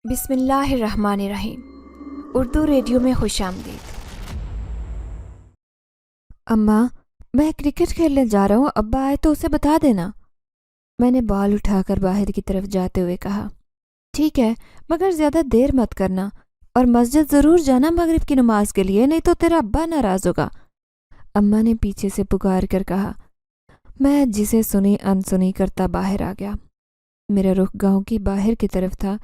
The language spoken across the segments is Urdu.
بسم اللہ الرحمن الرحیم۔ اردو ریڈیو میں خوش آمدید۔ اماں، میں کرکٹ کھیلنے جا رہا ہوں، ابا آئے تو اسے بتا دینا۔ میں نے بال اٹھا کر باہر کی طرف جاتے ہوئے کہا۔ ٹھیک ہے، مگر زیادہ دیر مت کرنا، اور مسجد ضرور جانا مغرب کی نماز کے لیے، نہیں تو تیرا ابا ناراض ہوگا، اماں نے پیچھے سے پکار کر کہا۔ میں جسے سنی انسنی کرتا باہر آ گیا۔ میرا رخ گاؤں کی باہر کی طرف تھا،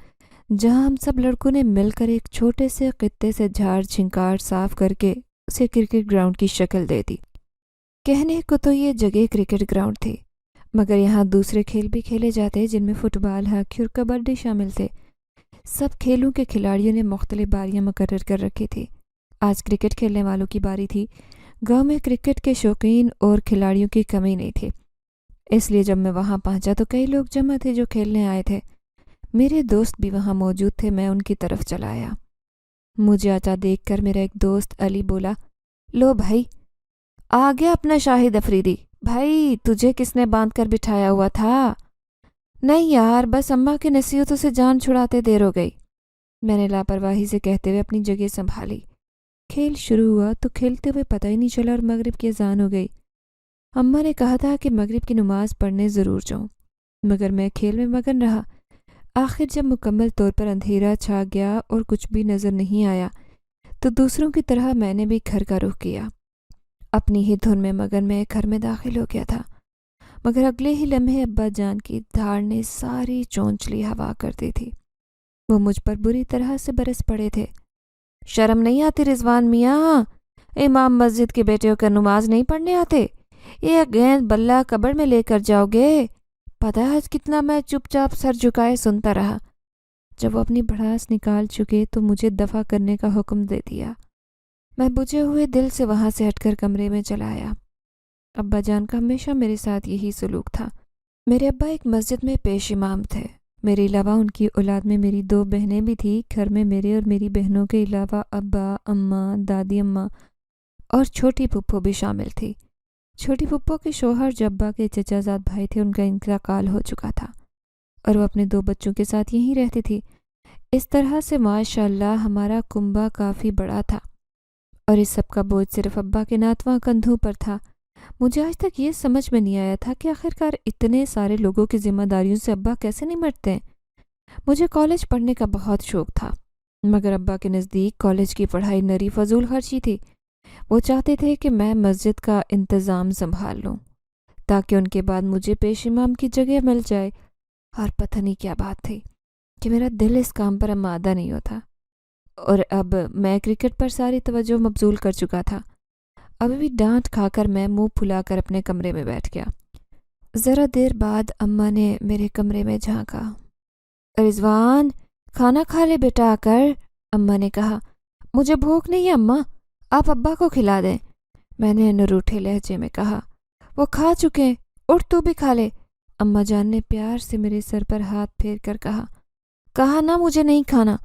جہاں ہم سب لڑکوں نے مل کر ایک چھوٹے سے خطے سے جھاڑ جھنکاڑ صاف کر کے اسے کرکٹ گراؤنڈ کی شکل دے دی۔ کہنے کو تو یہ جگہ کرکٹ گراؤنڈ تھی، مگر یہاں دوسرے کھیل بھی کھیلے جاتے جن میں فٹ بال، ہاکی اور کبڈی شامل تھے۔ سب کھیلوں کے کھلاڑیوں نے مختلف باریاں مقرر کر رکھی تھی۔ آج کرکٹ کھیلنے والوں کی باری تھی۔ گاؤں میں کرکٹ کے شوقین اور کھلاڑیوں کی کمی نہیں تھی، اس لیے جب میں وہاں پہنچا تو کئی لوگ جمع تھے جو کھیلنے آئے تھے۔ میرے دوست بھی وہاں موجود تھے۔ میں ان کی طرف چلا آیا۔ مجھے آتا دیکھ کر میرا ایک دوست علی بولا، لو بھائی، آ گیا اپنا شاہد افریدی۔ بھائی، تجھے کس نے باندھ کر بٹھایا ہوا تھا؟ نہیں یار، بس اماں کی نصیحتوں سے جان چھڑاتے دیر ہو گئی، میں نے لاپرواہی سے کہتے ہوئے اپنی جگہ سنبھالی۔ کھیل شروع ہوا تو کھیلتے ہوئے پتہ ہی نہیں چلا اور مغرب کی اذان ہو گئی۔ اماں نے کہا تھا کہ مغرب کی نماز پڑھنے ضرور جاؤں، مگر میں کھیل میں مگن رہا۔ آخر جب مکمل طور پر اندھیرا چھا گیا اور کچھ بھی نظر نہیں آیا تو دوسروں کی طرح میں نے بھی گھر کا رخ کیا۔ اپنی ہی دھن میں مگن میں گھر میں داخل ہو گیا تھا، مگر اگلے ہی لمحے ابا جان کی دھاڑ نے ساری چونچلی ہوا کر دی تھی۔ وہ مجھ پر بری طرح سے برس پڑے تھے۔ شرم نہیں آتی رضوان میاں؟ امام مسجد کے بیٹے کو نماز نہیں پڑھنے آتے؟ یہ گیند بلہ کبڑ میں لے کر جاؤ گے؟ پتہ ہے کتنا میں چپ چاپ سر جھکائے سنتا رہا۔ جب وہ اپنی بھڑاس نکال چکے تو مجھے دفع کرنے کا حکم دے دیا۔ میں بجھے ہوئے دل سے وہاں سے ہٹ کر کمرے میں چلا آیا۔ ابا جان کا ہمیشہ میرے ساتھ یہی سلوک تھا۔ میرے ابا ایک مسجد میں پیش امام تھے۔ میرے علاوہ ان کی اولاد میں میری 2 بہنیں بھی تھیں۔ گھر میں میرے اور میری بہنوں کے علاوہ ابا، اماں، دادی اماں اور چھوٹی پھپھو بھی شامل تھی۔ چھوٹی پھپھو کے شوہر جو ابا کے چچا زاد بھائی تھے، ان کا انتقال ہو چکا تھا اور وہ اپنے 2 بچوں کے ساتھ یہیں رہتی تھی۔ اس طرح سے ماشاءاللہ ہمارا کنبہ کافی بڑا تھا، اور اس سب کا بوجھ صرف ابا کے ناتواں کندھوں پر تھا۔ مجھے آج تک یہ سمجھ میں نہیں آیا تھا کہ آخرکار اتنے سارے لوگوں کی ذمہ داریوں سے ابا کیسے نمٹتے ہیں۔ مجھے کالج پڑھنے کا بہت شوق تھا، مگر ابا کے نزدیک کالج کی پڑھائی نری فضول خرچی تھی۔ وہ چاہتے تھے کہ میں مسجد کا انتظام سنبھال لوں تاکہ ان کے بعد مجھے پیش امام کی جگہ مل جائے، اور پتہ نہیں کیا بات تھی کہ میرا دل اس کام پر آمادہ نہیں ہوتا، اور اب میں کرکٹ پر ساری توجہ مبذول کر چکا تھا۔ ابھی بھی ڈانٹ کھا کر میں منہ پھلا کر اپنے کمرے میں بیٹھ گیا۔ ذرا دیر بعد اماں نے میرے کمرے میں جھانکا۔ رضوان، کھانا کھا لے بیٹا آ کر، اماں نے کہا۔ مجھے بھوک نہیں ہے اماں، آپ ابا کو کھلا دیں، میں نے نروٹھے لہجے میں کہا۔ وہ کھا چکے، اٹھ تو بھی کھا لے، اماں جان نے پیار سے میرے سر پر ہاتھ پھیر کر کہا۔ کہا نا مجھے نہیں کھانا،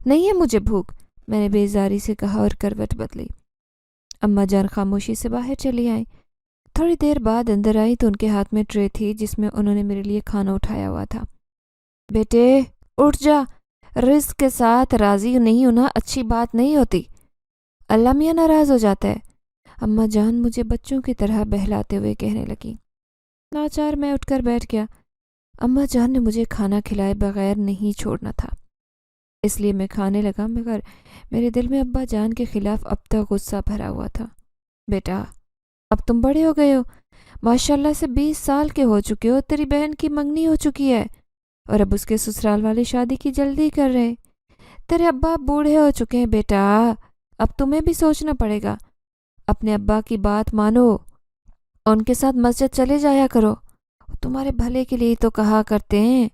نہیں ہے مجھے بھوک، میں نے بیزاری سے کہا اور کروٹ بدلی۔ اماں جان خاموشی سے باہر چلی آئیں۔ تھوڑی دیر بعد اندر آئی تو ان کے ہاتھ میں ٹرے تھی جس میں انہوں نے میرے لیے کھانا اٹھایا ہوا تھا۔ بیٹے اٹھ جا، رزق کے ساتھ راضی نہیں ہونا اچھی بات نہیں ہوتی، اللہ میاں ناراض ہو جاتا ہے، اماں جان مجھے بچوں کی طرح بہلاتے ہوئے کہنے لگی۔ ناچار میں اٹھ کر بیٹھ گیا۔ اماں جان نے مجھے کھانا کھلائے بغیر نہیں چھوڑنا تھا، اس لیے میں کھانے لگا، مگر میرے دل میں ابا جان کے خلاف اب تک غصہ بھرا ہوا تھا۔ بیٹا، اب تم بڑے ہو گئے ہو، ماشاءاللہ سے 20 سال کے ہو چکے ہو، تیری بہن کی منگنی ہو چکی ہے اور اب اس کے سسرال والے شادی کی جلدی کر رہے ہیں۔ تیرے ابا بوڑھے ہو چکے ہیں بیٹا، اب تمہیں بھی سوچنا پڑے گا۔ اپنے ابا کی بات مانو، ان کے ساتھ مسجد چلے جایا کرو، تمہارے بھلے کے لیے تو کہا کرتے ہیں۔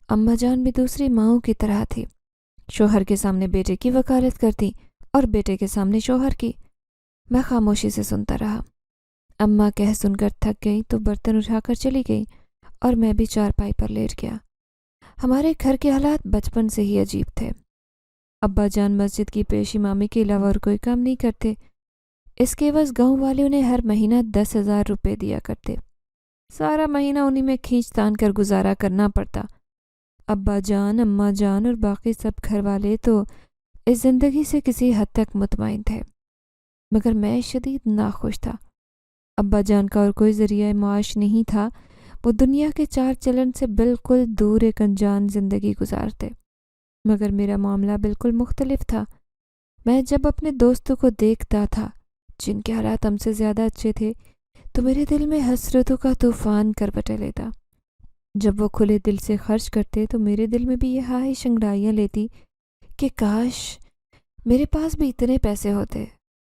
اماں جان بھی دوسری ماؤں کی طرح تھی، شوہر کے سامنے بیٹے کی وکالت کرتی اور بیٹے کے سامنے شوہر کی۔ میں خاموشی سے سنتا رہا۔ اماں کہہ سن کر تھک گئی تو برتن اٹھا کر چلی گئی اور میں بھی چارپائی پر لیٹ گیا۔ ہمارے گھر کے حالات بچپن سے ہی عجیب تھے۔ ابا جان مسجد کی پیش امامی کے علاوہ اور کوئی کام نہیں کرتے، اس کے عوض گاؤں والے انہیں ہر مہینہ 10,000 روپے دیا کرتے۔ سارا مہینہ انہی میں کھینچ تان کر گزارا کرنا پڑتا۔ ابا جان، اماں جان اور باقی سب گھر والے تو اس زندگی سے کسی حد تک مطمئن تھے، مگر میں شدید ناخوش تھا۔ ابا جان کا اور کوئی ذریعہ معاش نہیں تھا، وہ دنیا کے چال چلن سے بالکل دور ایک انجان زندگی گزارتے، مگر میرا معاملہ بالکل مختلف تھا۔ میں جب اپنے دوستوں کو دیکھتا تھا جن کے حالات ہم سے زیادہ اچھے تھے تو میرے دل میں حسرتوں کا طوفان کربٹیں لیتا۔ جب وہ کھلے دل سے خرچ کرتے تو میرے دل میں بھی یہ خواہش انگڑائیاں لیتی کہ کاش میرے پاس بھی اتنے پیسے ہوتے،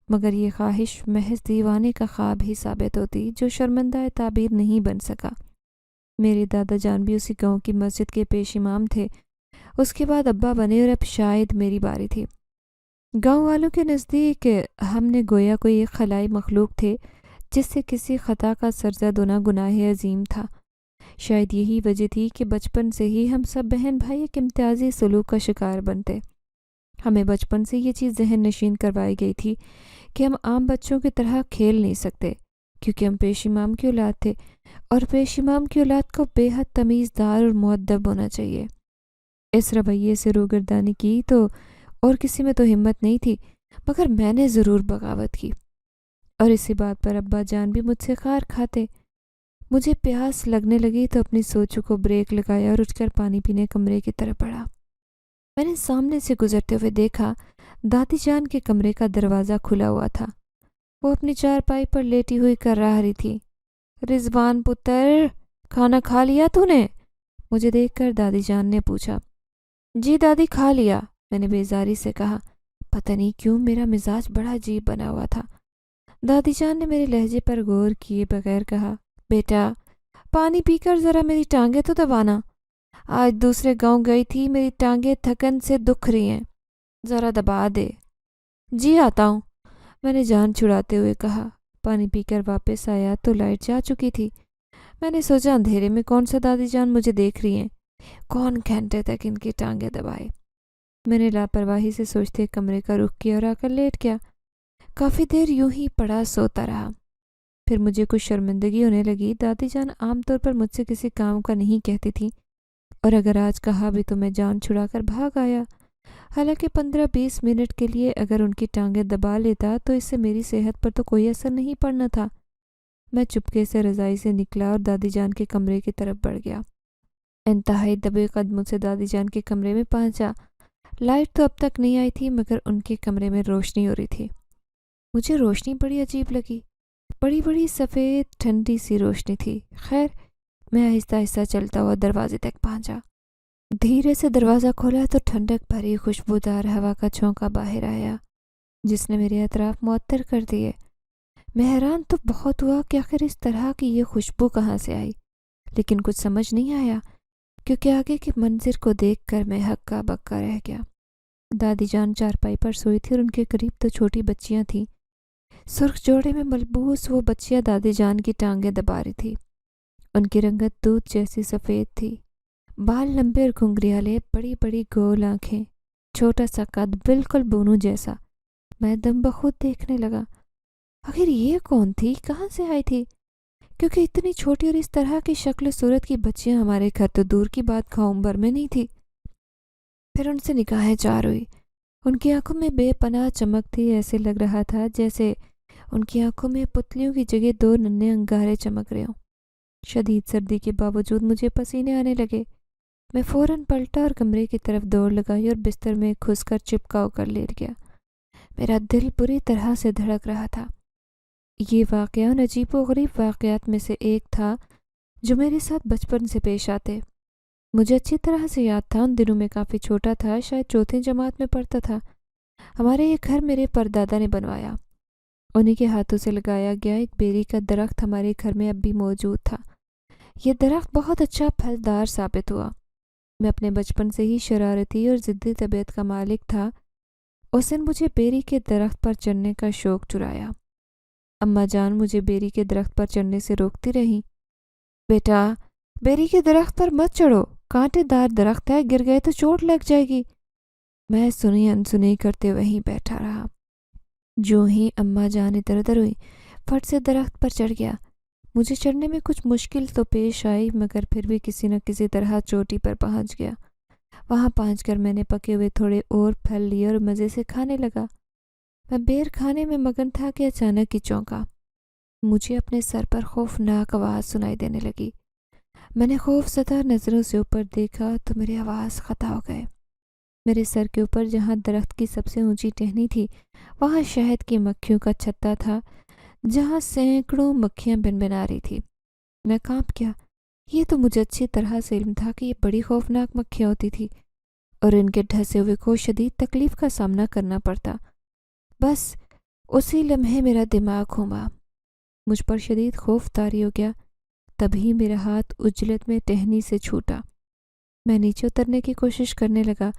مگر یہ خواہش محض دیوانے کا خواب ہی ثابت ہوتی جو شرمندہ تعبیر نہیں بن سکا۔ میرے دادا جان بھی اسی گاؤں کی مسجد کے پیش امام تھے، اس کے بعد ابا بنے اور اب شاید میری باری تھی۔ گاؤں والوں کے نزدیک ہم نے گویا کوئی ایک خلائی مخلوق تھے جس سے کسی خطا کا سرزد ہونا گناہ عظیم تھا۔ شاید یہی وجہ تھی کہ بچپن سے ہی ہم سب بہن بھائی ایک امتیازی سلوک کا شکار بنتے۔ ہمیں بچپن سے یہ چیز ذہن نشین کروائی گئی تھی کہ ہم عام بچوں کی طرح کھیل نہیں سکتے، کیونکہ ہم پیش امام کی اولاد تھے اور پیش امام کی اولاد کو بے حد تمیزدار اور مؤدب ہونا چاہیے۔ اس رویے سے روگردانی کی تو اور کسی میں تو ہمت نہیں تھی، مگر میں نے ضرور بغاوت کی، اور اسی بات پر ابا جان بھی مجھ سے خار کھاتے۔ مجھے پیاس لگنے لگی تو اپنی سوچوں کو بریک لگایا اور اٹھ کر پانی پینے کمرے کی طرف بڑھا۔ میں نے سامنے سے گزرتے ہوئے دیکھا دادی جان کے کمرے کا دروازہ کھلا ہوا تھا۔ وہ اپنی چارپائی پر لیٹی ہوئی کرا رہی تھی۔ رضوان پتر، کھانا کھا لیا تو نے؟ مجھے دیکھ کر دادی جان نے پوچھا۔ جی دادی، کھا لیا، میں نے بیزاری سے کہا۔ پتہ نہیں کیوں میرا مزاج بڑا عجیب بنا ہوا تھا۔ دادی جان نے میرے لہجے پر غور کیے بغیر کہا، بیٹا پانی پی کر ذرا میری ٹانگیں تو دبانا، آج دوسرے گاؤں گئی تھی، میری ٹانگیں تھکن سے دکھ رہی ہیں، ذرا دبا دے۔ جی آتا ہوں، میں نے جان چھڑاتے ہوئے کہا۔ پانی پی کر واپس آیا تو لائٹ جا چکی تھی۔ میں نے سوچا اندھیرے میں کون سا دادی جان مجھے دیکھ رہی ہیں، کون گھنٹے تک ان کی ٹانگیں دبائے۔ میں نے لاپرواہی سے سوچتے کمرے کا رخ کیا اور آ کر لیٹ گیا۔ کافی دیر یوں ہی پڑا سوتا رہا۔ پھر مجھے کچھ شرمندگی ہونے لگی۔ دادی جان عام طور پر مجھ سے کسی کام کا نہیں کہتی تھی، اور اگر آج کہا بھی تو میں جان چھڑا کر بھاگ آیا۔ حالانکہ 15-20 منٹ کے لیے اگر ان کی ٹانگیں دبا لیتا تو اس سے میری صحت پر تو کوئی اثر نہیں پڑنا تھا۔ میں چپکے سے رضائی سے نکلا اور دادی جان کے کمرے کی طرف بڑھ گیا۔ انتہائی دبے قدموں سے دادی جان کے کمرے میں پہنچا۔ لائٹ تو اب تک نہیں آئی تھی، مگر ان کے کمرے میں روشنی ہو رہی تھی۔ مجھے روشنی بڑی عجیب لگی، بڑی بڑی سفید ٹھنڈی سی روشنی تھی۔ خیر، میں آہستہ آہستہ چلتا ہوا دروازے تک پہنچا۔ دھیرے سے دروازہ کھولا تو ٹھنڈک بھری خوشبودار ہوا کا جھونکا باہر آیا، جس نے میرے اطراف معطر کر دیے۔ میں حیران تو بہت ہوا کہ آخر اس طرح کی یہ خوشبو کہاں سے آئی، لیکن کچھ سمجھ نہیں آیا، کیونکہ آگے کے منظر کو دیکھ کر میں ہکا بکا رہ گیا۔ دادی جان چارپائی پر سوئی تھی اور ان کے قریب تو چھوٹی بچیاں تھیں۔ سرخ جوڑے میں ملبوس وہ بچیاں دادی جان کی ٹانگیں دبا رہی تھی۔ ان کی رنگت دودھ جیسی سفید تھی، بال لمبے اور گھنگریالے، بڑی بڑی گول آنکھیں، چھوٹا سا قد بالکل بونو جیسا۔ میں دم بخود دیکھنے لگا، آخر یہ کون تھی، کہاں سے آئی تھی؟ کیونکہ اتنی چھوٹی اور اس طرح کی شکل و صورت کی بچیاں ہمارے گھر تو دور کی بات گاؤں بھر میں نہیں تھی۔ پھر ان سے نگاہیں چار ہوئی۔ ان کی آنکھوں میں بے پناہ چمک تھی، ایسے لگ رہا تھا جیسے ان کی آنکھوں میں پتلیوں کی جگہ 2 ننھے انگارے چمک رہے ہوں۔ شدید سردی کے باوجود مجھے پسینے آنے لگے۔ میں فوراً پلٹا اور کمرے کی طرف دوڑ لگائی اور بستر میں گھس کر چپکا ہو کر لیٹ گیا۔ میرا دل بری طرح سے دھڑک رہا تھا۔ یہ واقعہ ان عجیب و غریب واقعات میں سے ایک تھا جو میرے ساتھ بچپن سے پیش آتے۔ مجھے اچھی طرح سے یاد تھا، ان دنوں میں کافی چھوٹا تھا، شاید 4تھی جماعت میں پڑھتا تھا۔ ہمارے یہ گھر میرے پردادا نے بنوایا، انہی کے ہاتھوں سے لگایا گیا ایک بیری کا درخت ہمارے گھر میں اب بھی موجود تھا۔ یہ درخت بہت اچھا پھلدار ثابت ہوا۔ میں اپنے بچپن سے ہی شرارتی اور ضدی طبیعت کا مالک تھا۔ اس دن مجھے بیری کے درخت پر چڑھنے کا شوق چرایا۔ اماں جان مجھے بیری کے درخت پر چڑھنے سے روکتی رہیں۔ بیٹا، بیری کے درخت پر مت چڑھو، کانٹے دار درخت ہے، گر گئے تو چوٹ لگ جائے گی۔ میں سنی انسنی کرتے وہیں بیٹھا رہا۔ جو ہی اماں جان ادھر ادھر ہوئی، فٹ سے درخت پر چڑھ گیا۔ مجھے چڑھنے میں کچھ مشکل تو پیش آئی، مگر پھر بھی کسی نہ کسی طرح چوٹی پر پہنچ گیا۔ وہاں پہنچ کر میں نے پکے ہوئے تھوڑے اور پھل لیے اور مزے سے کھانے لگا۔ میں بیر کھانے میں مگن تھا کہ اچانک ہی چونکا۔ مجھے اپنے سر پر خوفناک آواز سنائی دینے لگی۔ میں نے خوف زدہ نظروں سے اوپر دیکھا تو میرے آواز قطع ہو گئے۔ میرے سر کے اوپر جہاں درخت کی سب سے اونچی ٹہنی تھی وہاں شہد کی مکھیوں کا چھتا تھا، جہاں سینکڑوں مکھیاں بنبنا رہی تھی۔ میں کانپ گیا۔ یہ تو مجھے اچھی طرح سے علم تھا کہ یہ بڑی خوفناک مکھیاں ہوتی تھی اور ان کے ڈھسے ہوئے کو شدید تکلیف کا سامنا کرنا پڑتا۔ بس اسی لمحے میرا دماغ گھوما، مجھ پر شدید خوف طاری ہو گیا۔ تبھی میرا ہاتھ عجلت میں ٹہنی سے چھوٹا۔ میں نیچے اترنے کی کوشش کرنے لگا۔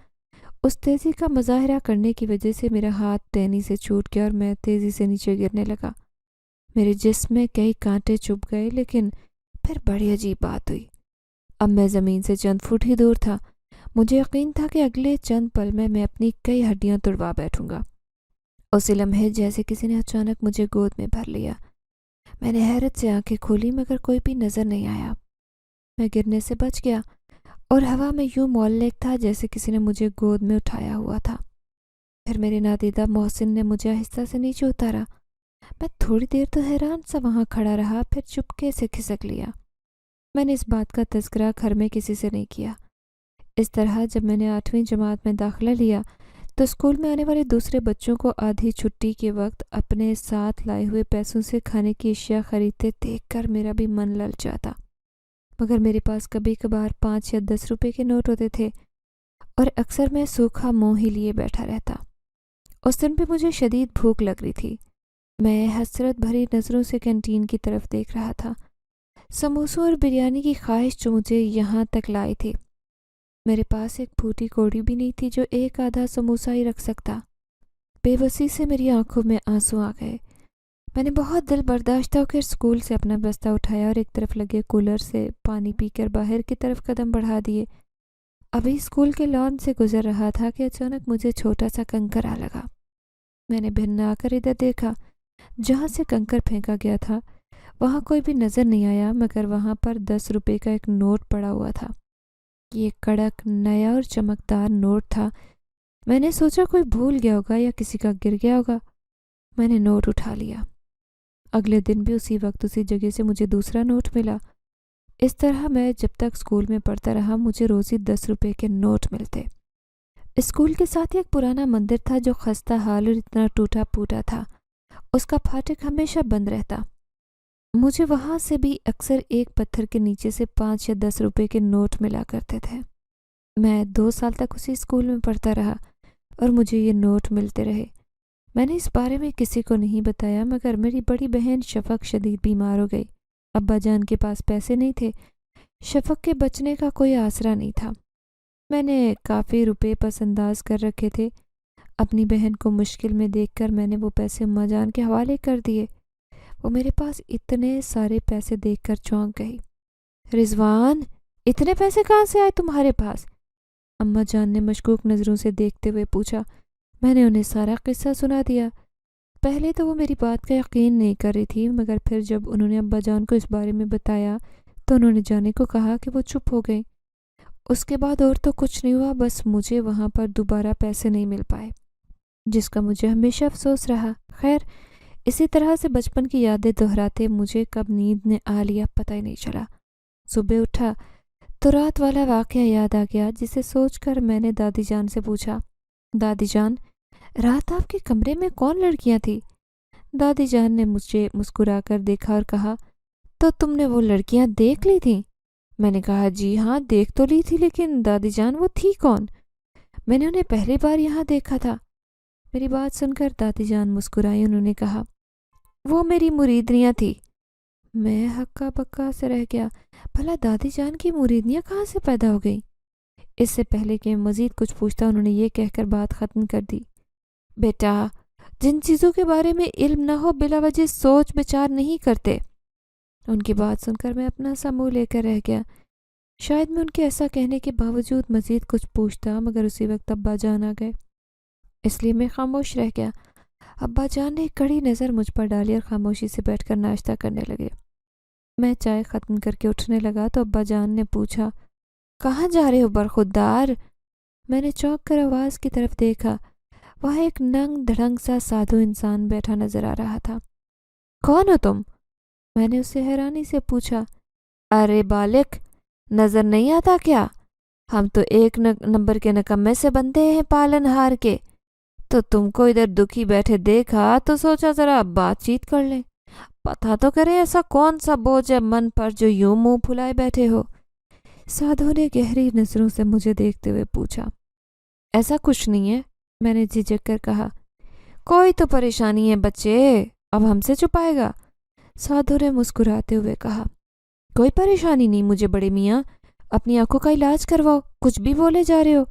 اس تیزی کا مظاہرہ کرنے کی وجہ سے میرا ہاتھ ٹہنی سے چھوٹ گیا اور میں تیزی سے نیچے گرنے لگا۔ میرے جسم میں کئی کانٹے چبھ گئے، لیکن پھر بڑی عجیب بات ہوئی۔ اب میں زمین سے چند فٹ ہی دور تھا۔ مجھے یقین تھا کہ اگلے چند پل میں اپنی کئی ہڈیاں توڑوا بیٹھوں گا۔ اسی لمحے جیسے کسی نے اچانک مجھے گود میں بھر لیا۔ میں نے حیرت سے آنکھیں کھولی مگر کوئی بھی نظر نہیں آیا۔ میں گرنے سے بچ گیا اور ہوا میں یوں معلق تھا جیسے کسی نے مجھے گود میں اٹھایا ہوا تھا۔ پھر میرے نادیدہ محسن نے مجھے آہستہ سے نیچے اتارا۔ میں تھوڑی دیر تو حیران سا وہاں کھڑا رہا، پھر چپکے سے کھسک لیا۔ میں نے اس بات کا تذکرہ گھر میں کسی سے نہیں کیا۔ اس طرح جب میں نے 8ویں جماعت میں داخلہ لیا تو اسکول میں آنے والے دوسرے بچوں کو آدھی چھٹی کے وقت اپنے ساتھ لائے ہوئے پیسوں سے کھانے کی اشیاء خریدتے دیکھ کر میرا بھی من للچاتا، مگر میرے پاس کبھی کبھار 5 یا 10 روپے کے نوٹ ہوتے تھے اور اکثر میں سوکھا منہ ہی لیے بیٹھا رہتا۔ اس دن بھی مجھے شدید بھوک لگ رہی تھی۔ میں حسرت بھری نظروں سے کینٹین کی طرف دیکھ رہا تھا۔ سموسوں اور بریانی کی خواہش جو مجھے یہاں تک لائی تھی۔ میرے پاس ایک پھوٹی کوڑی بھی نہیں تھی جو ایک آدھا سموسہ ہی رکھ سکتا۔ بے بسی سے میری آنکھوں میں آنسو آ گئے۔ میں نے بہت دل برداشتہ ہو کر اسکول سے اپنا بستہ اٹھایا اور ایک طرف لگے کولر سے پانی پی کر باہر کی طرف قدم بڑھا دیے۔ ابھی اسکول کے لان سے گزر رہا تھا کہ اچانک مجھے چھوٹا سا کنکر آ لگا۔ میں نے بھن آ کر ادھر دیکھا۔ جہاں سے کنکر پھینکا گیا تھا وہاں کوئی بھی نظر نہیں آیا، مگر وہاں پر 10 روپے کا ایک نوٹ پڑا ہوا تھا۔ یہ کڑک، نیا اور چمکدار نوٹ تھا۔ میں نے سوچا کوئی بھول گیا ہوگا یا کسی کا گر گیا ہوگا۔ میں نے نوٹ اٹھا لیا۔ اگلے دن بھی اسی وقت اسی جگہ سے مجھے دوسرا نوٹ ملا۔ اس طرح میں جب تک اسکول میں پڑھتا رہا مجھے روزی 10 روپے کے نوٹ ملتے۔ اسکول کے ساتھ ہی ایک پرانا مندر تھا جو خستہ حال اور اتنا ٹوٹا پھوٹا تھا۔ اس کا پھاٹک ہمیشہ بند رہتا۔ مجھے وہاں سے بھی اکثر ایک پتھر کے نیچے سے 5 یا 10 روپے کے نوٹ ملا کرتے تھے۔ میں 2 سال تک اسی اسکول میں پڑھتا رہا اور مجھے یہ نوٹ ملتے رہے۔ میں نے اس بارے میں کسی کو نہیں بتایا، مگر میری بڑی بہن شفق شدید بیمار ہو گئی۔ ابا جان کے پاس پیسے نہیں تھے۔ شفق کے بچنے کا کوئی آسرا نہیں تھا۔ میں نے کافی روپے پس انداز کر رکھے تھے۔ اپنی بہن کو مشکل میں دیکھ کر میں نے وہ پیسے اماں جان کے حوالے کر دیے۔ وہ میرے پاس اتنے سارے پیسے دیکھ کر چونک گئی۔ رضوان، اتنے پیسے کہاں سے آئے تمہارے پاس؟ اماں جان نے مشکوک نظروں سے دیکھتے ہوئے پوچھا۔ میں نے انہیں سارا قصہ سنا دیا۔ پہلے تو وہ میری بات کا یقین نہیں کر رہی تھی، مگر پھر جب انہوں نے ابا جان کو اس بارے میں بتایا تو انہوں نے جانے کو کہا کہ وہ چپ ہو گئی۔ اس کے بعد اور تو کچھ نہیں ہوا، بس مجھے وہاں پر دوبارہ پیسے نہیں مل پائے، جس کا مجھے ہمیشہ افسوس رہا۔ خیر، اسی طرح سے بچپن کی یادیں دہراتے مجھے کب نیند نے آ لیا پتہ ہی نہیں چلا۔ صبح اٹھا تو رات والا واقعہ یاد آ گیا، جسے سوچ کر میں نے دادی جان سے پوچھا، دادی جان، رات آپ کے کمرے میں کون لڑکیاں تھیں؟ دادی جان نے مجھے مسکرا کر دیکھا اور کہا، تو تم نے وہ لڑکیاں دیکھ لی تھیں؟ میں نے کہا، جی ہاں دیکھ تو لی تھی، لیکن دادی جان وہ تھی کون؟ میں نے انہیں پہلی بار یہاں دیکھا تھا۔ میری بات سن کر دادی جان مسکرائی۔ انہوں نے کہا، وہ میری مریدنیاں تھی۔ میں ہکا بکا سے رہ گیا۔ بھلا دادی جان کی مریدنیاں کہاں سے پیدا ہو گئیں؟ اس سے پہلے کہ مزید کچھ پوچھتا انہوں نے یہ کہہ کر بات ختم کر دی، بیٹا، جن چیزوں کے بارے میں علم نہ ہو بلا وجہ سوچ بچار نہیں کرتے۔ ان کی بات سن کر میں اپنا سا منہ لے کر رہ گیا۔ شاید میں ان کے ایسا کہنے کے باوجود مزید کچھ پوچھتا، مگر اسی وقت ابا جان آ گئے، اس لیے میں خاموش رہ گیا۔ ابا جان نے ایک کڑی نظر مجھ پر ڈالی اور خاموشی سے بیٹھ کر ناشتہ کرنے لگے۔ میں چائے ختم کر کے اٹھنے لگا تو ابا جان نے پوچھا، کہاں جا رہے ہو برخودار؟ میں نے چونک کر آواز کی طرف دیکھا۔ وہاں ایک ننگ دھڑنگ سا سادھو انسان بیٹھا نظر آ رہا تھا۔ کون ہو تم؟ میں نے اس سے حیرانی سے پوچھا۔ ارے بالک، نظر نہیں آتا کیا؟ ہم تو ایک نمبر کے نکمے سے بنتے ہیں پالن ہار کے، تو تم کو ادھر دکھی بیٹھے دیکھا تو سوچا ذرا بات چیت کر لیں، پتہ تو کریں ایسا کون سا بوجھ ہے من پر جو یوں منہ پھلائے بیٹھے ہو۔ سادھو نے گہری نظروں سے مجھے دیکھتے ہوئے پوچھا۔ ایسا کچھ نہیں ہے، میں نے جھجک کر کہا۔ کوئی تو پریشانی ہے بچے، اب ہم سے چھپائے گا؟ سادھو نے مسکراتے ہوئے کہا۔ کوئی پریشانی نہیں مجھے بڑے میاں، اپنی آنکھوں کا علاج کرواؤ، کچھ بھی بولے جا رہے ہو۔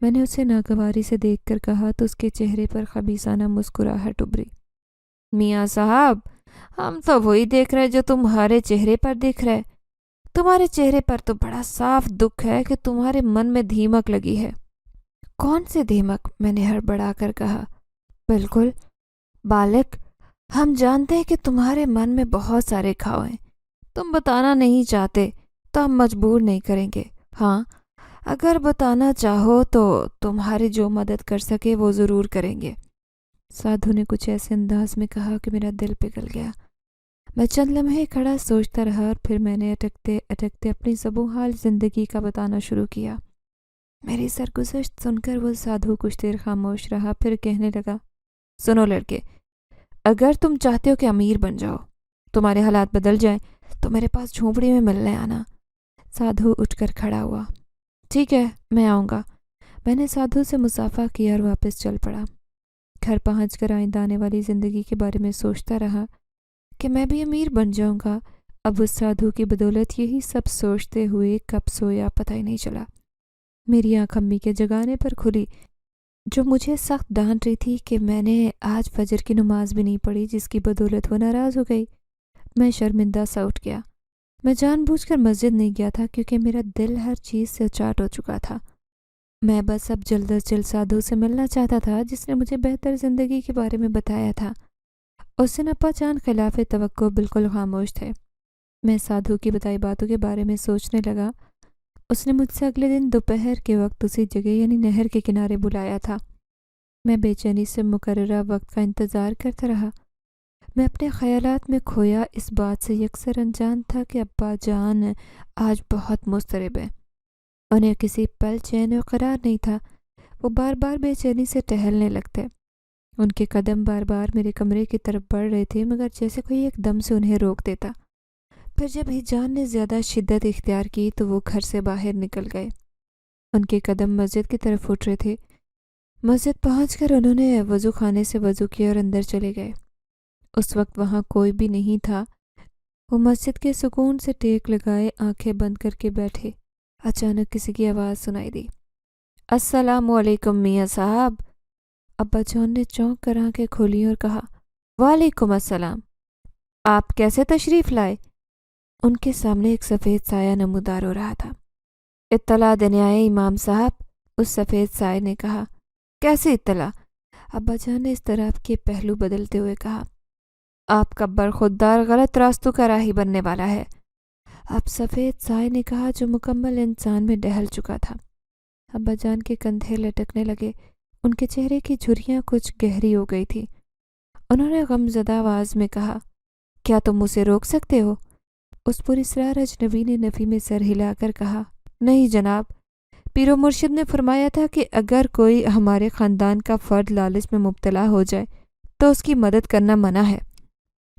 میں نے اسے ناگواری سے دیکھ کر کہا تو اس کے چہرے پر خبیثانہ مسکراہٹ ابھری۔ میاں صاحب، ہم تو وہی دیکھ رہے جو تمہارے چہرے پر دکھ رہے۔ تمہارے چہرے پر تو بڑا صاف دکھ ہے کہ تمہارے من میں دھیمک لگی ہے۔ کون سے دھیمک؟ میں نے ہڑبڑا کر کہا۔ بالکل بالک، ہم جانتے ہیں کہ تمہارے من میں بہت سارے گھاؤ ہیں، تم بتانا نہیں چاہتے تو ہم مجبور نہیں کریں گے۔ ہاں، اگر بتانا چاہو تو تمہاری جو مدد کر سکے وہ ضرور کریں گے۔ سادھو نے کچھ ایسے انداز میں کہا کہ میرا دل پگھل گیا۔ میں چند لمحے کھڑا سوچتا رہا اور پھر میں نے اٹکتے اٹکتے اپنی زبوں حال زندگی کا بتانا شروع کیا۔ میری سرگزشت سن کر وہ سادھو کچھ دیر خاموش رہا، پھر کہنے لگا۔ سنو لڑکے، اگر تم چاہتے ہو کہ امیر بن جاؤ، تمہارے حالات بدل جائیں، تو میرے پاس جھونپڑی میں ملنے آنا۔ سادھو اٹھ کر کھڑا ہوا۔ ٹھیک ہے، میں آؤں گا۔ میں نے سادھو سے مصافحہ کیا اور واپس چل پڑا۔ گھر پہنچ کر آئندہ آنے والی زندگی کے بارے میں سوچتا رہا کہ میں بھی امیر بن جاؤں گا۔ اب اس سادھو کی بدولت یہی سب سوچتے ہوئے کب سویا پتہ ہی نہیں چلا۔ میری آنکھ امی کے جگانے پر کھلی، جو مجھے سخت ڈانٹ رہی تھی کہ میں نے آج فجر کی نماز بھی نہیں پڑھی، جس کی بدولت وہ ناراض ہو گئی۔ میں شرمندہ سا اٹھ گیا۔ میں جان بوجھ کر مسجد نہیں گیا تھا کیونکہ میرا دل ہر چیز سے چاٹ ہو چکا تھا۔ میں بس اب جلد از جلد سادھو سے ملنا چاہتا تھا جس نے مجھے بہتر زندگی کے بارے میں بتایا تھا۔ اس دن ابا جان خلاف توقع بالکل خاموش تھے۔ میں سادھو کی بتائی باتوں کے بارے میں سوچنے لگا۔ اس نے مجھ سے اگلے دن دوپہر کے وقت اسی جگہ یعنی نہر کے کنارے بلایا تھا۔ میں بے چینی سے مقررہ وقت کا انتظار کرتا رہا۔ میں اپنے خیالات میں کھویا اس بات سے یکسر انجان تھا کہ ابا جان آج بہت مضطرب ہیں۔ انہیں کسی پل چین و قرار نہیں تھا۔ وہ بار بار بے چینی سے ٹہلنے لگتے۔ ان کے قدم بار بار میرے کمرے کی طرف بڑھ رہے تھے، مگر جیسے کوئی ایک دم سے انہیں روک دیتا۔ پھر جب ہیجان نے زیادہ شدت اختیار کی تو وہ گھر سے باہر نکل گئے۔ ان کے قدم مسجد کی طرف اٹھ رہے تھے۔ مسجد پہنچ کر انہوں نے وضو خانے سے وضو کیا اور اندر چلے گئے۔ اس وقت وہاں کوئی بھی نہیں تھا۔ وہ مسجد کے سکون سے ٹیک لگائے آنکھیں بند کر کے بیٹھے۔ اچانک کسی کی آواز سنائی دی۔ السلام علیکم میاں صاحب۔ ابا جان نے چونک کر آنکھیں کھولی اور کہا، وعلیکم السلام، آپ کیسے تشریف لائے؟ ان کے سامنے ایک سفید سایہ نمودار ہو رہا تھا۔ اطلاع دینے آئے امام صاحب، اس سفید سائے نے کہا۔ کیسے اطلاع؟ ابا جان نے اس طرف کے پہلو بدلتے ہوئے کہا۔ آپ کا برخوددار غلط راستوں کا راہی بننے والا ہے۔ اب سفید سائے نے کہا جو مکمل انسان میں ڈہل چکا تھا۔ ابا جان کے کندھے لٹکنے لگے، ان کے چہرے کی جھریاں کچھ گہری ہو گئی تھی۔ انہوں نے غمزدہ آواز میں کہا، کیا تم اسے روک سکتے ہو؟ اس پراسرار اجنبی نے نفی میں سر ہلا کر کہا، نہیں جناب، پیر و مرشد نے فرمایا تھا کہ اگر کوئی ہمارے خاندان کا فرد لالچ میں مبتلا ہو جائے تو اس کی مدد کرنا منع ہے۔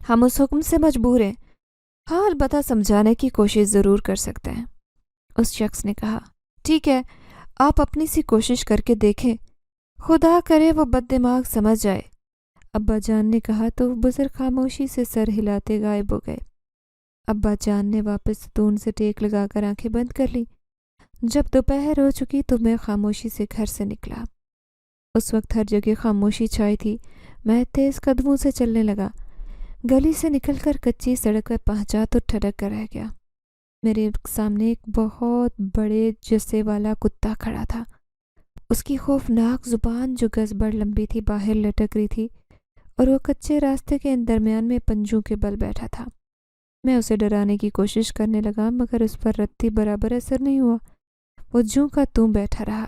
ہم اس حکم سے مجبور ہیں۔ ہاں، البتہ سمجھانے کی کوشش ضرور کر سکتے ہیں۔ اس شخص نے کہا، ٹھیک ہے، آپ اپنی سی کوشش کر کے دیکھیں، خدا کرے وہ بد دماغ سمجھ جائے۔ ابا جان نے کہا تو وہ بزرگ خاموشی سے سر ہلاتے غائب ہو گئے۔ ابا جان نے واپس ستون سے ٹیک لگا کر آنکھیں بند کر لی۔ جب دوپہر ہو چکی تو میں خاموشی سے گھر سے نکلا۔ اس وقت ہر جگہ خاموشی چھائی تھی۔ میں تیز قدموں سے چلنے لگا۔ گلی سے نکل کر کچی سڑک پر پہنچا تو ٹھڑک کر رہ گیا۔ میرے سامنے ایک بہت بڑے جسے والا کتا کھڑا تھا۔ اس کی خوفناک زبان جو گز بڑھ لمبی تھی باہر لٹک رہی تھی اور وہ کچے راستے کے درمیان میں پنجوں کے بل بیٹھا تھا۔ میں اسے ڈرانے کی کوشش کرنے لگا مگر اس پر رتی برابر اثر نہیں ہوا۔ وہ جوں کا توں بیٹھا رہا۔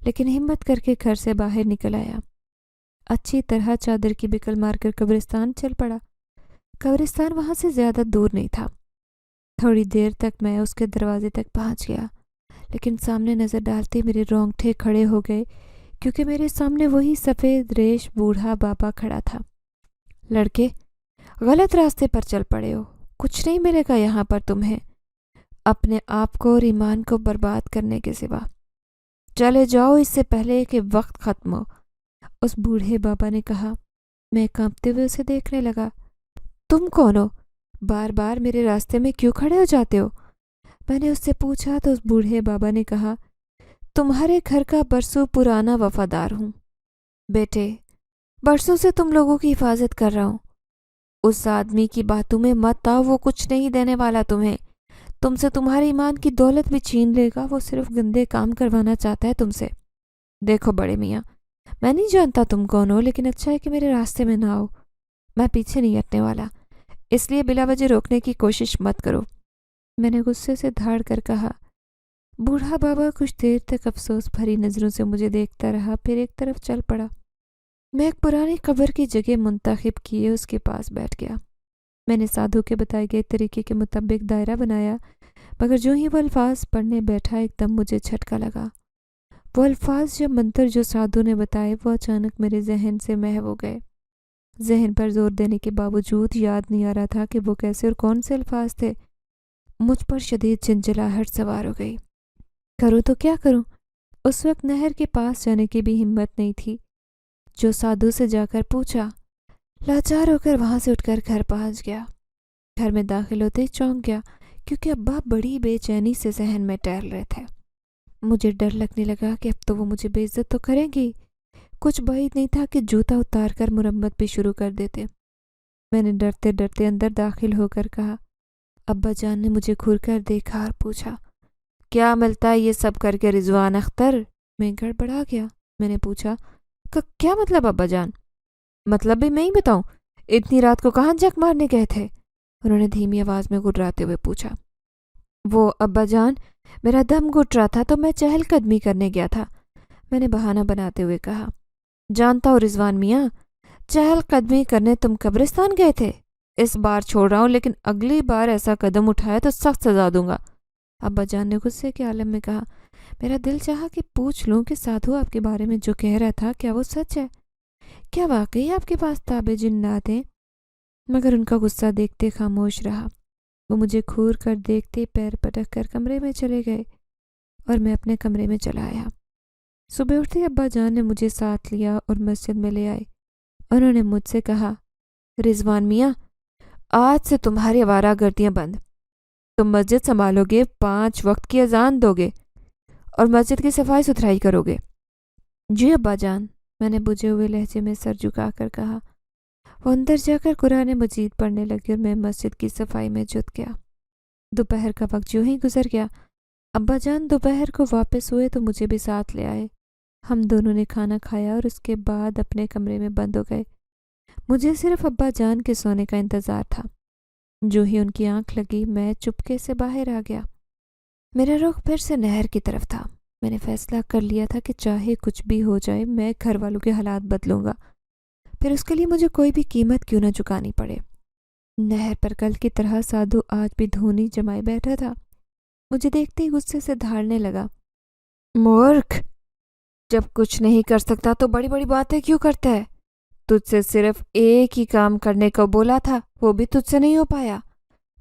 لیکن ہمت کر کے گھر سے باہر نکل آیا۔ اچھی طرح چادر کی بکل مار کر قبرستان چل پڑا۔ قبرستان وہاں سے زیادہ دور نہیں تھا۔ تھوڑی دیر تک میں اس کے دروازے تک پہنچ گیا، لیکن سامنے نظر ڈالتے میرے رونگٹے کھڑے ہو گئے، کیونکہ میرے سامنے وہی سفید ریش بوڑھا بابا کھڑا تھا۔ لڑکے، غلط راستے پر چل پڑے ہو، کچھ نہیں ملے گا یہاں پر تمہیں اپنے آپ کو اور ایمان کو برباد کرنے کے سوا۔ چلے جاؤ اس سے پہلے کہ وقت ختم ہو، اس بوڑھے بابا نے کہا۔ میں کانپتے ہوئے اسے دیکھنے لگا۔ تم کون ہو؟ بار بار میرے راستے میں کیوں کھڑے ہو جاتے ہو؟ میں نے اس سے پوچھا تو اس بوڑھے بابا نے کہا، تمہارے گھر کا برسوں پرانا وفادار ہوں بیٹے، برسوں سے تم لوگوں کی حفاظت کر رہا ہوں۔ اس آدمی کی باتوں میں مت آؤ، وہ کچھ نہیں دینے والا تمہیں، تم سے تمہارے ایمان کی دولت بھی چھین لے گا، وہ صرف گندے کام کروانا چاہتا ہے تم سے۔ دیکھو بڑے میاں، میں نہیں جانتا تم کون ہو، لیکن اچھا ہے کہ میرے راستے میں نہ آؤ، میں پیچھے نہیں ہٹنے والا، اس لیے بلا وجہ روکنے کی کوشش مت کرو، میں نے غصے سے دھاڑ کر کہا۔ بوڑھا بابا کچھ دیر تک افسوس بھری نظروں سے مجھے دیکھتا رہا، پھر ایک طرف چل پڑا۔ میں ایک پرانی قبر کی جگہ منتخب کیے اس کے پاس بیٹھ گیا۔ میں نے سادھو کے بتائے گئے طریقے کے مطابق دائرہ بنایا، مگر جو ہی وہ الفاظ پڑھنے بیٹھا ایک دم مجھے جھٹکا لگا۔ وہ الفاظ یا منتر جو سادھو نے بتائے وہ اچانک میرے ذہن سے محو ہو گئے۔ ذہن پر زور دینے کے باوجود یاد نہیں آ رہا تھا کہ وہ کیسے اور کون سے الفاظ تھے۔ مجھ پر شدید جھنجھلاہٹ سوار ہو گئی۔ کروں تو کیا کروں؟ اس وقت نہر کے پاس جانے کی بھی ہمت نہیں تھی، جو سادھو سے جا کر پوچھا۔ لاچار ہو کر وہاں سے اٹھ کر گھر پہنچ گیا۔ گھر میں داخل ہوتے ہی چونک گیا، کیونکہ ابا بڑی بے چینی سے ذہن میں ٹہل رہے تھے۔ مجھے ڈر لگنے لگا کہ اب تو وہ مجھے بے عزت تو کریں گی۔ کچھ بعید نہیں تھا کہ جوتا اتار کر مرمت بھی شروع کر دیتے۔ میں نے ڈرتے ڈرتے اندر داخل ہو کر کہا۔ ابا جان نے مجھے گھور کر دیکھا اور پوچھا، کیا ملتا ہے یہ سب کر کے رضوان اختر؟ میں گڑبڑا گیا۔ میں نے پوچھا، کیا مطلب ابا جان؟ مطلب بھی میں ہی بتاؤں، اتنی رات کو کہاں جک مارنے گئے تھے؟ انہوں نے دھیمی آواز میں گڑراتے ہوئے پوچھا۔ وہ ابا جان، میرا دم گھٹ رہا تھا تو میں چہل قدمی کرنے گیا تھا، میں نے بہانہ بناتے ہوئے کہا۔ جانتا ہوں رضوان میاں، چہل قدمی کرنے تم قبرستان گئے تھے۔ اس بار چھوڑ رہا ہوں، لیکن اگلی بار ایسا قدم اٹھایا تو سخت سزا دوں گا، ابا جان نے غصے کے عالم میں کہا۔ میرا دل چاہا کہ پوچھ لوں کہ سادھو آپ کے بارے میں جو کہہ رہا تھا کیا وہ سچ ہے؟ کیا واقعی آپ کے پاس تابع جنات ہیں؟ مگر ان کا غصہ دیکھتے خاموش رہا۔ وہ مجھے گھور کر دیکھتے پیر پٹک کر کمرے میں چلے گئے اور میں اپنے کمرے میں چلا آیا۔ صبح اٹھتے ابا جان نے مجھے ساتھ لیا اور مسجد میں لے آئے۔ انہوں نے مجھ سے کہا، رضوان میاں، آج سے تمہاری آوارہ گردیاں بند، تم مسجد سنبھالو گے، 5 وقت کی اذان دو گے اور مسجد کی صفائی ستھرائی کرو گے۔ جی ابا جان، میں نے بجھے ہوئے لہجے میں سر جھکا کر کہا۔ وہ اندر جا کر قرآن مجید پڑھنے لگے اور میں مسجد کی صفائی میں جت گیا۔ دوپہر کا وقت جو ہی گزر گیا، ابا جان دوپہر کو واپس ہوئے تو مجھے بھی ساتھ لے آئے۔ ہم دونوں نے کھانا کھایا اور اس کے بعد اپنے کمرے میں بند ہو گئے۔ مجھے صرف ابا جان کے سونے کا انتظار تھا۔ جو ہی ان کی آنکھ لگی میں چپکے سے باہر آ گیا۔ میرا رخ پھر سے نہر کی طرف تھا۔ میں نے فیصلہ کر لیا تھا کہ چاہے کچھ بھی ہو جائے میں گھر والوں کے حالات بدلوں گا، پھر اس کے لیے مجھے کوئی بھی قیمت کیوں نہ چکانی پڑے۔ نہر پر کل کی طرح سادھو آج بھی دھونی جمائے بیٹھا تھا۔ مجھے دیکھتے ہی غصے سے دھاڑنے لگا۔ مورکھ، جب کچھ نہیں کر سکتا تو بڑی بڑی باتیں کیوں کرتا ہے؟ تجھ سے صرف ایک ہی کام کرنے کو بولا تھا، وہ بھی تجھ سے نہیں ہو پایا،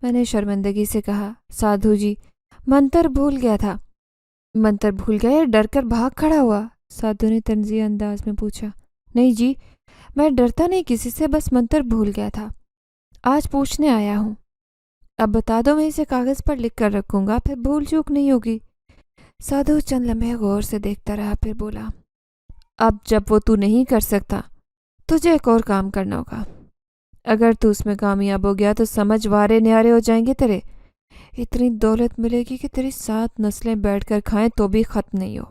میں نے شرمندگی سے کہا۔ سادھو جی، منتر بھول گیا تھا۔ منتر بھول گیا یا ڈر کر بھاگ کھڑا ہوا؟ سادھو نے طنزیہ انداز میں پوچھا۔ نہیں جی، میں ڈرتا نہیں کسی سے، بس منتر بھول گیا تھا، آج پوچھنے آیا ہوں۔ اب بتا دو، میں اسے کاغذ پر لکھ کر رکھوں گا، پھر بھول چوک نہیں ہوگی۔ سادھو چند لمحے غور سے دیکھتا رہا، پھر بولا، اب جب وہ تو نہیں کر سکتا تجھے ایک اور کام کرنا ہوگا۔ اگر تو اس میں کامیاب ہو گیا تو سمجھ وارے نیارے ہو جائیں گے تیرے، اتنی دولت ملے گی کہ تیری 7 نسلیں بیٹھ کر کھائیں تو بھی ختم نہیں ہو۔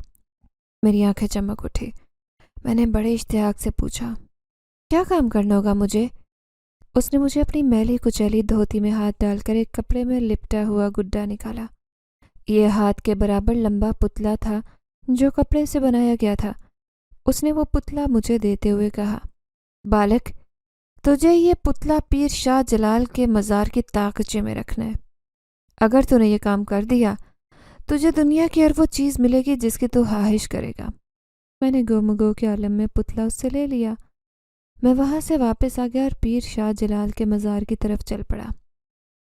میری آنکھیں چمک اٹھی۔ میں نے بڑے اشتیاق سے پوچھا، کیا کام کرنا ہوگا مجھے؟ اس نے مجھے اپنی میلی کچیلی دھوتی میں ہاتھ ڈال کر ایک کپڑے میں لپٹا ہوا گڈا نکالا۔ یہ ہاتھ کے برابر لمبا پتلا تھا جو کپڑے سے بنایا گیا تھا۔ اس نے وہ پتلا مجھے دیتے ہوئے کہا، بالک، تجھے یہ پتلا پیر شاہ جلال کے مزار کی طاقچے میں رکھنا ہے۔ اگر تو نے یہ کام کر دیا تجھے دنیا کی ہر وہ چیز ملے گی جس کی تو خواہش کرے گا۔ میں نے گو کے عالم میں پتلا اس سے لے لیا۔ میں وہاں سے واپس آ گیا اور پیر شاہ جلال کے مزار کی طرف چل پڑا۔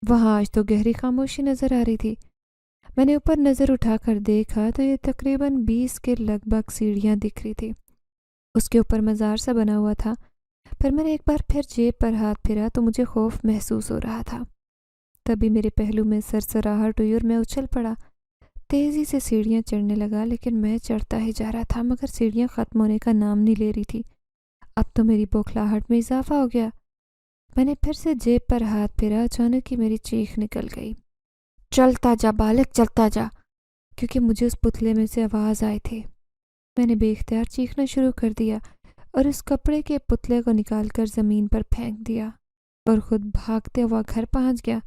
وہاں آج تو گہری خاموشی نظر آ رہی تھی۔ میں نے اوپر نظر اٹھا کر دیکھا تو یہ تقریباً 20 کے لگ بھگ سیڑھیاں دکھ رہی تھی۔ اس کے اوپر مزار سا بنا ہوا تھا، پر میں نے ایک بار پھر جیب پر ہاتھ پھیرا تو مجھے خوف محسوس ہو رہا تھا۔ تبھی میرے پہلو میں سرسراہٹ ہوئی اور میں اچھل پڑا۔ تیزی سے سیڑھیاں چڑھنے لگا، لیکن میں چڑھتا ہی جا رہا تھا مگر سیڑھیاں ختم ہونے کا نام نہیں لے رہی تھی۔ اب تو میری بوکھلاہٹ میں اضافہ ہو گیا۔ میں نے پھر سے جیب پر ہاتھ پھیرا، اچانک ہی میری چیخ نکل گئی، چلتا جا بالک، چلتا جا، کیونکہ مجھے اس پتلے میں سے آواز آئی تھی۔ میں نے بے اختیار چیخنا شروع کر دیا اور اس کپڑے کے پتلے کو نکال کر زمین پر پھینک دیا اور خود بھاگتے ہوا گھر پہنچ گیا۔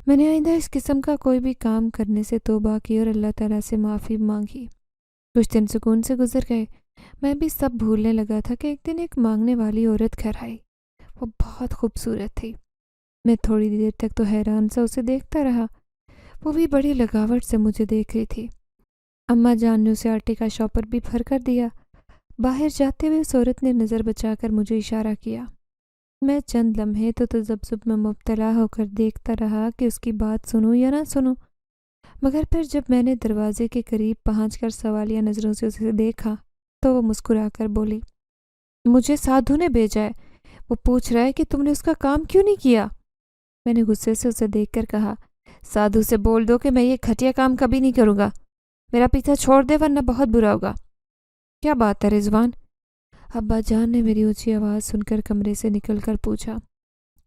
میں نے آئندہ اس قسم کا کوئی بھی کام کرنے سے توبہ کی اور اللہ تعالیٰ سے معافی مانگی۔ کچھ دن سکون سے گزر گئے۔ میں بھی سب بھولنے لگا تھا کہ ایک دن ایک مانگنے والی عورت گھر آئی۔ وہ بہت خوبصورت تھی۔ میں تھوڑی دیر تک تو حیران سا اسے دیکھتا رہا۔ وہ بھی بڑی لگاوٹ سے مجھے دیکھ رہی تھی۔ اماں جان نے اسے آٹے کا شاپر بھی بھر کر دیا۔ باہر جاتے ہوئے اس عورت نے نظر بچا کر مجھے اشارہ کیا۔ میں چند لمحے تو تذبذب میں مبتلا ہو کر دیکھتا رہا کہ اس کی بات سنوں یا نہ سنوں، مگر پھر جب میں نے دروازے کے قریب پہنچ کر سوالیہ نظروں سے اسے دیکھا تو وہ مسکرا کر بولی، مجھے سادھو نے بھیجا ہے، وہ پوچھ رہا ہے کہ تم نے اس کا کام کیوں نہیں کیا؟ میں نے غصے سے اسے دیکھ کر کہا، سادھو سے بول دو کہ میں یہ گھٹیا کام کبھی نہیں کروں گا، میرا پیچھا چھوڑ دے ورنہ بہت برا ہوگا۔ کیا بات ہے رضوان؟ ابا جان نے میری اونچی آواز سن کر کمرے سے نکل کر پوچھا۔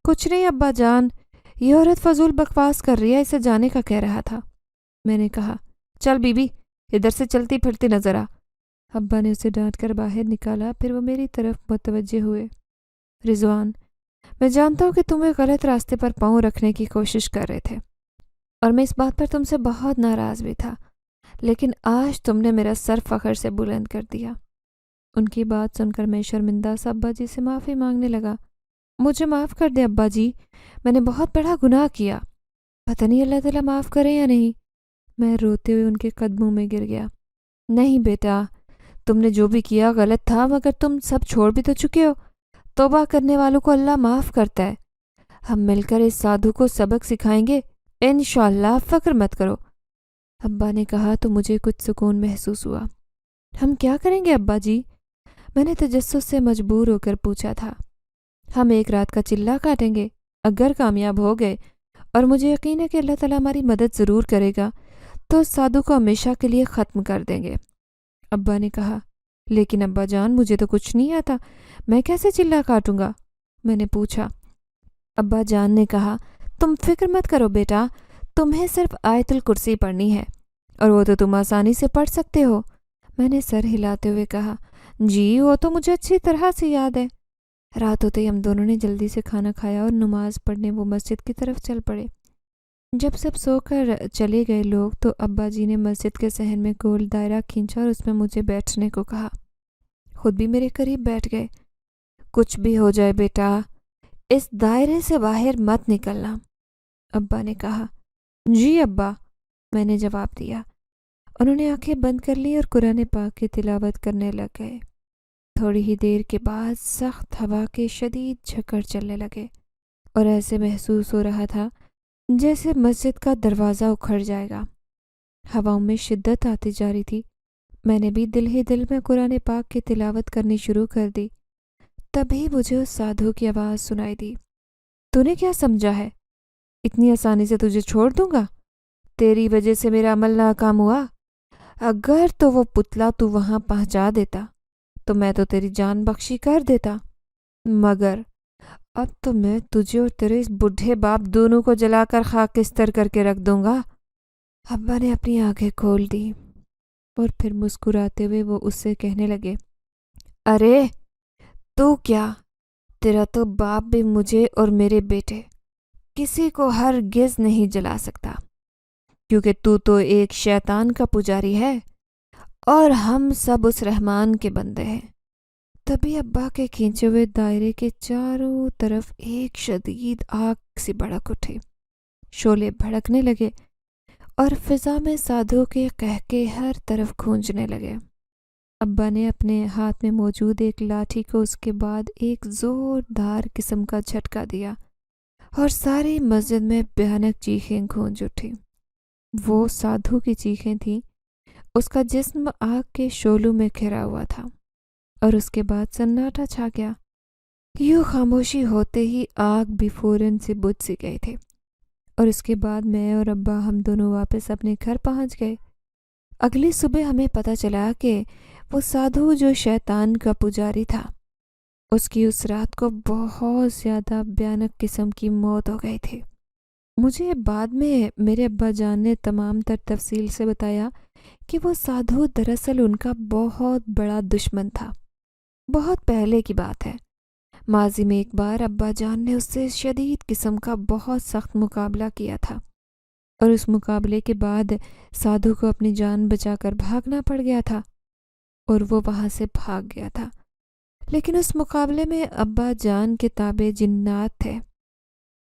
کچھ نہیں ابا جان، یہ عورت فضول بکواس کر رہی ہے، اسے جانے کا کہہ رہا تھا۔ میں نے کہا، چل بی بی، ادھر سے چلتی پھرتی نظر آ۔ ابا نے اسے ڈانٹ کر باہر نکالا، پھر وہ میری طرف متوجہ ہوئے۔ رضوان، میں جانتا ہوں کہ تم ایک غلط راستے پر پاؤں رکھنے کی کوشش کر رہے تھے اور میں اس بات پر تم سے بہت ناراض بھی تھا، لیکن آج تم نے میرا سر فخر سے بلند کر دیا۔ ان کی بات سن کر میں شرمندہ سا ابا جی سے معافی مانگنے لگا۔ مجھے معاف کر دے ابا جی، میں نے بہت بڑا گناہ کیا، پتہ نہیں اللہ تعالیٰ معاف کرے یا نہیں۔ میں روتے ہوئے ان کے قدموں میں گر گیا۔ نہیں بیٹا، تم نے جو بھی کیا غلط تھا، مگر تم سب چھوڑ بھی تو چکے ہو۔ توبہ کرنے والوں کو اللہ معاف کرتا ہے۔ ہم مل کر اس سادھو کو سبق سکھائیں گے، انشاءاللہ، فکر مت کرو۔ ابا نے کہا تو مجھے کچھ سکون محسوس ہوا۔ ہم کیا کریں گے ابا جی؟ میں نے تجسس سے مجبور ہو کر پوچھا تھا۔ ہم ایک رات کا چلہ کاٹیں گے، اگر کامیاب ہو گئے اور مجھے یقین ہے کہ اللہ تعالیٰ ہماری مدد ضرور کرے گا تو اس سادھو کو ہمیشہ کے لیے ختم کر دیں گے۔ ابا نے کہا، لیکن ابا جان مجھے تو کچھ نہیں آتا، میں کیسے چلہ کاٹوں گا؟ میں نے پوچھا۔ ابا جان نے کہا، تم فکر مت کرو بیٹا، تمہیں صرف آیت الکرسی پڑھنی ہے اور وہ تو تم آسانی سے پڑھ سکتے ہو۔ میں نے سر ہلاتے ہوئے کہا، جی وہ تو مجھے اچھی طرح سے یاد ہے۔ رات ہوتے ہی ہم دونوں نے جلدی سے کھانا کھایا اور نماز پڑھنے وہ مسجد کی طرف چل پڑے۔ جب سب سو کر چلے گئے لوگ تو ابا جی نے مسجد کے صحن میں گول دائرہ کھینچا اور اس میں مجھے بیٹھنے کو کہا۔ خود بھی میرے قریب بیٹھ گئے۔ کچھ بھی ہو جائے بیٹا، اس دائرے سے باہر مت نکلنا، ابا نے کہا۔ جی ابا، میں نے جواب دیا۔ انہوں نے آنکھیں بند کر لی اور قرآن پاک کی تلاوت کرنے لگ گئے۔ تھوڑی ہی دیر کے بعد سخت ہوا کے شدید جھکڑ چلنے لگے اور ایسے محسوس ہو رہا تھا جیسے مسجد کا دروازہ اکھڑ جائے گا۔ ہواؤں میں شدت آتی جا رہی تھی۔ میں نے بھی دل ہی دل میں قرآن پاک کی تلاوت کرنی شروع کر دی۔ تبھی مجھے اس سادھو کی آواز سنائی دی، تو نے کیا سمجھا ہے؟ اتنی آسانی سے تجھے چھوڑ دوں گا؟ تیری وجہ سے میرا عمل ناکام ہوا۔ اگر تو وہ پتلا تو وہاں پہنچا دیتا تو میں تو تیری جان بخشی کر دیتا، مگر اب تو میں تجھے اور تیرے اس بڈھے باپ دونوں کو جلا کر خاکستر کر کے رکھ دوں گا۔ ابا نے اپنی آنکھیں کھول دی اور پھر مسکراتے ہوئے وہ اس سے کہنے لگے، ارے تو کیا، تیرا تو باپ بھی مجھے اور میرے بیٹے کسی کو ہرگز نہیں جلا سکتا، کیونکہ تو ایک شیطان کا پجاری ہے اور ہم سب اس رحمان کے بندے ہیں۔ تبھی ابا کے کھینچے ہوئے دائرے کے چاروں طرف ایک شدید آگ سی بھڑک اٹھی، شعلے بھڑکنے لگے اور فضا میں سادھو کے قہقہے ہر طرف گونجنے لگے۔ ابا نے اپنے ہاتھ میں موجود ایک لاٹھی کو اس کے بعد ایک زوردار قسم کا جھٹکا دیا اور ساری مسجد میں بھیانک چیخیں گونج اٹھی۔ وہ سادھو کی چیخیں تھیں۔ اس کا جسم آگ کے شعلوں میں گھرا ہوا تھا اور اس کے بعد سناٹا چھا گیا۔ یوں خاموشی ہوتے ہی آگ بھی فوراً سے بجھ سی گئی تھی اور اس کے بعد میں اور ابا ہم دونوں واپس اپنے گھر پہنچ گئے۔ اگلی صبح ہمیں پتہ چلا کہ وہ سادھو جو شیطان کا پجاری تھا، اس کی اس رات کو بہت زیادہ بھیانک قسم کی موت ہو گئی تھی۔ مجھے بعد میں میرے ابا جان نے تمام تر تفصیل سے بتایا کہ وہ سادھو دراصل ان کا بہت بڑا دشمن تھا۔ بہت پہلے کی بات ہے، ماضی میں ایک بار ابا جان نے اس سے شدید قسم کا بہت سخت مقابلہ کیا تھا اور اس مقابلے کے بعد سادھو کو اپنی جان بچا کر بھاگنا پڑ گیا تھا اور وہ وہاں سے بھاگ گیا تھا۔ لیکن اس مقابلے میں ابا جان کے تابع جنات تھے،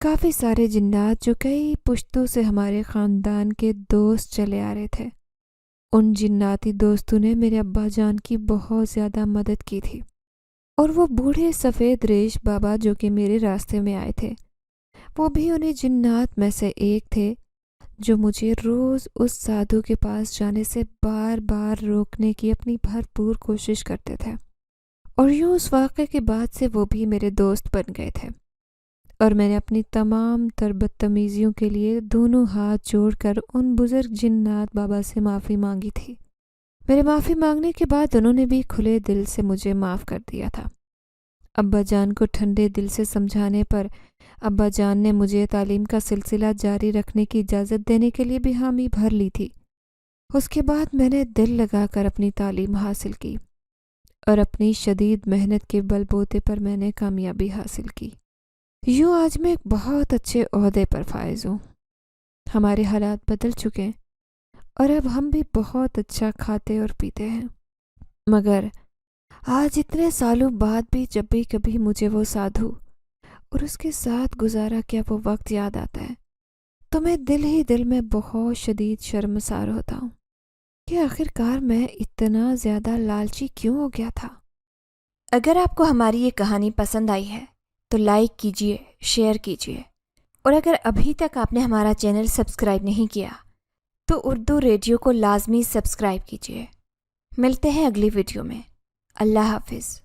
کافی سارے جنات جو کئی پشتوں سے ہمارے خاندان کے دوست چلے آ رہے تھے۔ ان جناتی دوستوں نے میرے ابا جان کی بہت زیادہ مدد کی تھی اور وہ بوڑھے سفید ریش بابا جو کہ میرے راستے میں آئے تھے، وہ بھی انہیں جنات میں سے ایک تھے جو مجھے روز اس سادھو کے پاس جانے سے بار بار روکنے کی اپنی بھرپور کوشش کرتے تھے، اور یوں اس واقعے کے بعد سے وہ بھی میرے دوست بن گئے تھے اور میں نے اپنی تمام تر بدتمیزیوں کے لیے دونوں ہاتھ جوڑ کر ان بزرگ جنات بابا سے معافی مانگی تھی۔ میرے معافی مانگنے کے بعد انہوں نے بھی کھلے دل سے مجھے معاف کر دیا تھا۔ ابا جان کو ٹھنڈے دل سے سمجھانے پر ابا جان نے مجھے تعلیم کا سلسلہ جاری رکھنے کی اجازت دینے کے لیے بھی حامی بھر لی تھی۔ اس کے بعد میں نے دل لگا کر اپنی تعلیم حاصل کی اور اپنی شدید محنت کے بل بوتے پر میں نے کامیابی حاصل کی۔ یوں آج میں ایک بہت اچھے عہدے پر فائز ہوں۔ ہمارے حالات بدل چکے ہیں اور اب ہم بھی بہت اچھا کھاتے اور پیتے ہیں، مگر آج اتنے سالوں بعد بھی جب بھی کبھی مجھے وہ سادھو اور اس کے ساتھ گزارا کیا وہ وقت یاد آتا ہے تو میں دل ہی دل میں بہت شدید شرمسار ہوتا ہوں کہ آخرکار میں اتنا زیادہ لالچی کیوں ہو گیا تھا۔ اگر آپ کو ہماری یہ کہانی پسند آئی ہے تو لائک کیجیے، شیئر کیجیے، اور اگر ابھی تک آپ نے ہمارا چینل سبسکرائب نہیں کیا تو اردو ریڈیو کو لازمی سبسکرائب کیجیے۔ ملتے ہیں اگلی ویڈیو میں۔ اللہ حافظ۔